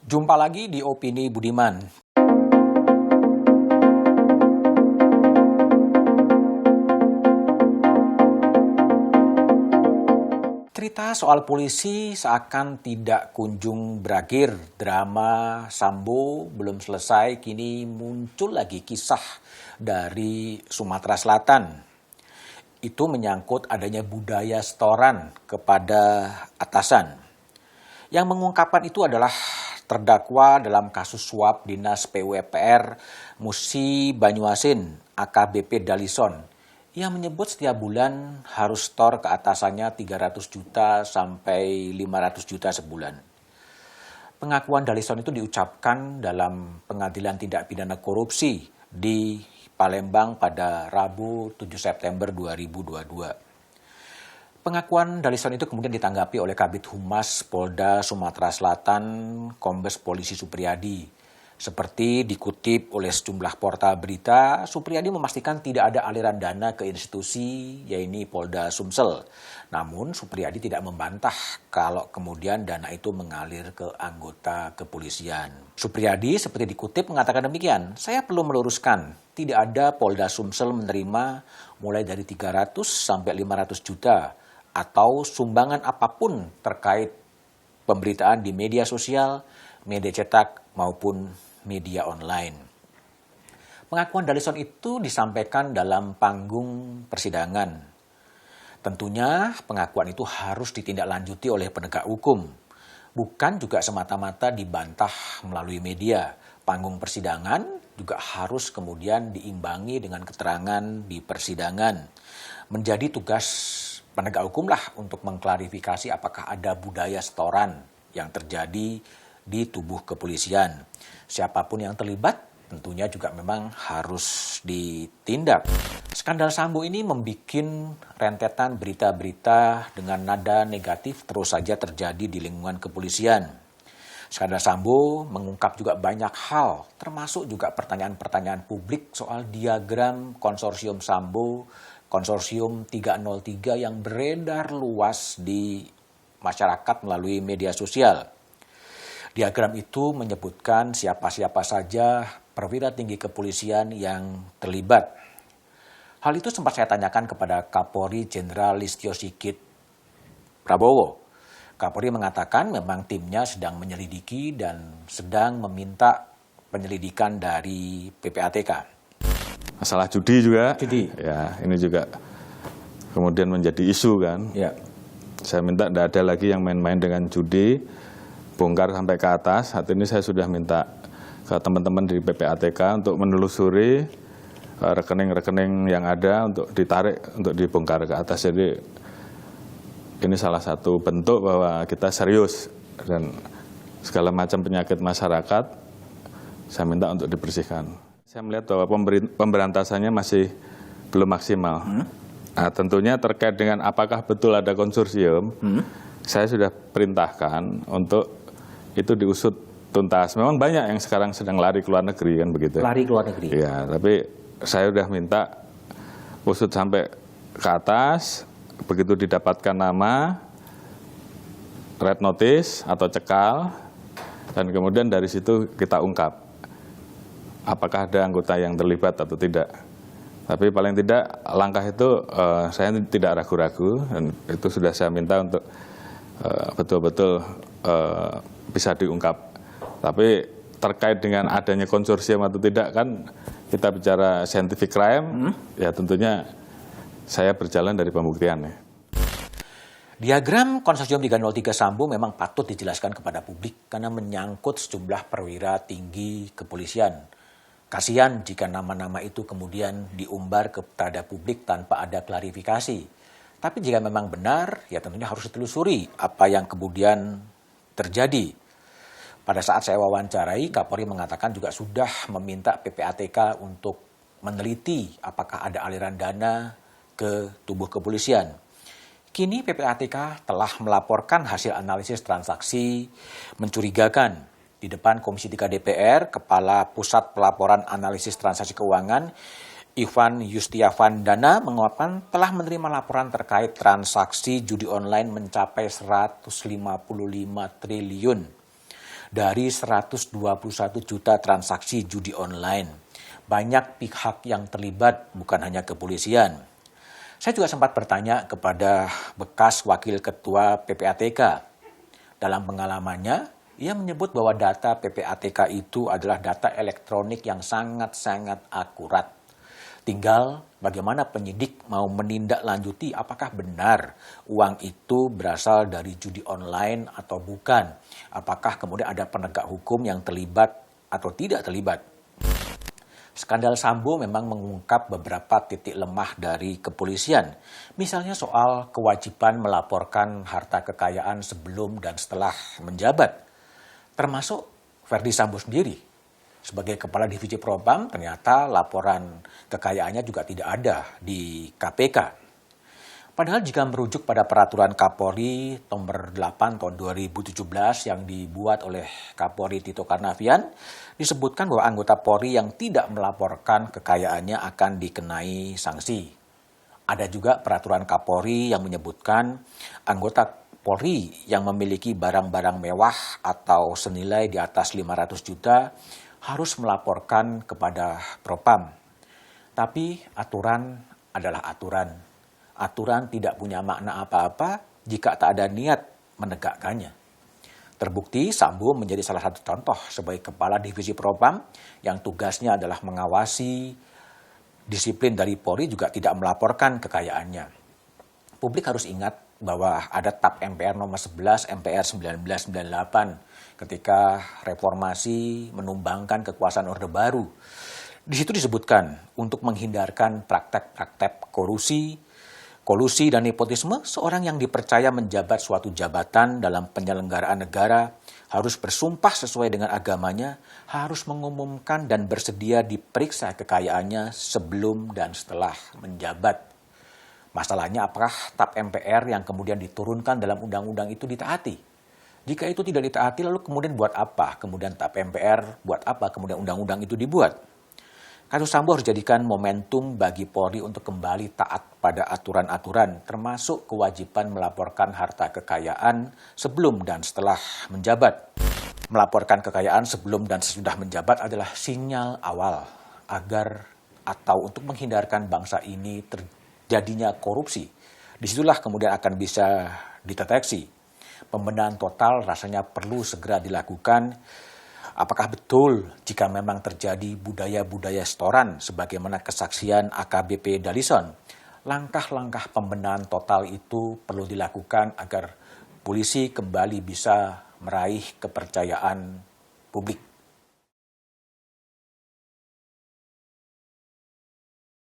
Jumpa lagi di Opini Budiman. Cerita soal polisi seakan tidak kunjung berakhir. Drama Sambo belum selesai, kini muncul lagi kisah dari Sumatera Selatan. Itu menyangkut adanya budaya setoran kepada atasan. Yang mengungkapkan itu adalah terdakwa dalam kasus suap Dinas PUPR Musi Banyuasin AKBP Dalison yang menyebut setiap bulan harus setor ke atasannya 300 juta sampai 500 juta sebulan. Pengakuan Dalison itu diucapkan dalam Pengadilan Tindak Pidana Korupsi di Palembang pada Rabu 7 September 2022. Pengakuan Dalison itu kemudian ditanggapi oleh Kabid Humas Polda Sumatera Selatan, Kombes Polisi Supriyadi. Seperti dikutip oleh sejumlah portal berita, Supriyadi memastikan tidak ada aliran dana ke institusi, yaitu Polda Sumsel. Namun Supriyadi tidak membantah kalau kemudian dana itu mengalir ke anggota kepolisian. Supriyadi seperti dikutip mengatakan demikian, saya perlu meluruskan, tidak ada Polda Sumsel menerima mulai dari 300 sampai 500 juta atau sumbangan apapun terkait pemberitaan di media sosial, media cetak maupun media online. Pengakuan Dalison itu disampaikan dalam panggung persidangan. Tentunya pengakuan itu harus ditindaklanjuti oleh penegak hukum, bukan juga semata-mata dibantah melalui media. Panggung persidangan juga harus kemudian diimbangi dengan keterangan di persidangan. Menjadi tugas penegak hukum lah untuk mengklarifikasi apakah ada budaya setoran yang terjadi di tubuh kepolisian. Siapapun yang terlibat tentunya juga memang harus ditindak. Skandal Sambo ini membuat rentetan berita-berita dengan nada negatif terus saja terjadi di lingkungan kepolisian. Skandal Sambo mengungkap juga banyak hal, termasuk juga pertanyaan-pertanyaan publik soal diagram konsorsium Sambo, konsorsium 303 yang beredar luas di masyarakat melalui media sosial. Diagram itu menyebutkan siapa-siapa saja perwira tinggi kepolisian yang terlibat. Hal itu sempat saya tanyakan kepada Kapolri Jenderal Listio Sigit Prabowo. Kapolri mengatakan memang timnya sedang menyelidiki dan sedang meminta penyelidikan dari PPATK. Masalah judi juga, Ya, ini juga kemudian menjadi isu kan. Ya. Saya minta tidak ada lagi yang main-main dengan judi, bongkar sampai ke atas. Saat ini saya sudah minta ke teman-teman di PPATK untuk menelusuri rekening-rekening yang ada untuk ditarik, untuk dibongkar ke atas. Jadi ini salah satu bentuk bahwa kita serius dan segala macam penyakit masyarakat saya minta untuk dibersihkan. Saya melihat bahwa pemberantasannya masih belum maksimal. Nah, tentunya terkait dengan apakah betul ada konsorsium, saya sudah perintahkan untuk itu diusut tuntas. Memang banyak yang sekarang sedang lari ke luar negeri kan begitu. Lari ke luar negeri. Ya, tapi saya sudah minta usut sampai ke atas, begitu didapatkan nama, red notice atau cekal, dan kemudian dari situ kita ungkap apakah ada anggota yang terlibat atau tidak. Tapi paling tidak langkah itu saya tidak ragu-ragu dan itu sudah saya minta untuk betul-betul bisa diungkap. Tapi terkait dengan adanya konsorsium atau tidak kan kita bicara scientific crime, ya tentunya saya berjalan dari pembuktiannya. Diagram konsorsium 303 Sambo memang patut dijelaskan kepada publik karena menyangkut sejumlah perwira tinggi kepolisian. Kasihan jika nama-nama itu kemudian diumbar kepada publik tanpa ada klarifikasi. Tapi jika memang benar, ya tentunya harus ditelusuri apa yang kemudian terjadi. Pada saat saya wawancarai, Kapolri mengatakan juga sudah meminta PPATK untuk meneliti apakah ada aliran dana ke tubuh kepolisian. Kini PPATK telah melaporkan hasil analisis transaksi mencurigakan. Di depan Komisi 3 DPR, Kepala Pusat Pelaporan Analisis Transaksi Keuangan, Ivan Yustiavandana mengungkapkan telah menerima laporan terkait transaksi judi online mencapai 155 triliun. Dari 121 juta transaksi judi online, banyak pihak yang terlibat, bukan hanya kepolisian. Saya juga sempat bertanya kepada bekas Wakil Ketua PPATK. Dalam pengalamannya, ia menyebut bahwa data PPATK itu adalah data elektronik yang sangat-sangat akurat. Tinggal bagaimana penyidik mau menindaklanjuti apakah benar uang itu berasal dari judi online atau bukan. Apakah kemudian ada penegak hukum yang terlibat atau tidak terlibat. Skandal Sambo memang mengungkap beberapa titik lemah dari kepolisian. Misalnya soal kewajiban melaporkan harta kekayaan sebelum dan setelah menjabat. Termasuk Verdi Sambo sendiri. Sebagai Kepala Divisi Propam, ternyata laporan kekayaannya juga tidak ada di KPK. Padahal jika merujuk pada peraturan Kapolri nomor 8 tahun 2017 yang dibuat oleh Kapolri Tito Karnavian, disebutkan bahwa anggota Polri yang tidak melaporkan kekayaannya akan dikenai sanksi. Ada juga peraturan Kapolri yang menyebutkan anggota Polri yang memiliki barang-barang mewah atau senilai di atas 500 juta harus melaporkan kepada Propam. Tapi aturan adalah aturan. Aturan tidak punya makna apa-apa jika tak ada niat menegakkannya. Terbukti Sambo menjadi salah satu contoh sebagai Kepala Divisi Propam yang tugasnya adalah mengawasi disiplin dari Polri juga tidak melaporkan kekayaannya. Publik harus ingat bahwa ada TAP MPR nomor 11 MPR 1998 ketika reformasi menumbangkan kekuasaan Orde Baru. Di situ disebutkan untuk menghindarkan praktek-praktek kolusi dan nepotisme, seorang yang dipercaya menjabat suatu jabatan dalam penyelenggaraan negara harus bersumpah sesuai dengan agamanya, harus mengumumkan dan bersedia diperiksa kekayaannya sebelum dan setelah menjabat. Masalahnya apakah TAP MPR yang kemudian diturunkan dalam undang-undang itu ditaati? Jika itu tidak ditaati, lalu kemudian buat apa? Kemudian TAP MPR buat apa? Kemudian undang-undang itu dibuat? Kasus Sambo harus jadikan momentum bagi Polri untuk kembali taat pada aturan-aturan, termasuk kewajiban melaporkan harta kekayaan sebelum dan setelah menjabat. Melaporkan kekayaan sebelum dan sesudah menjabat adalah sinyal awal agar atau untuk menghindarkan bangsa ini terjadinya korupsi. Disitulah kemudian akan bisa dideteksi. Pembenahan total rasanya perlu segera dilakukan. Apakah betul jika memang terjadi budaya-budaya setoran sebagaimana kesaksian AKBP Dalison? Langkah-langkah pembenahan total itu perlu dilakukan agar polisi kembali bisa meraih kepercayaan publik.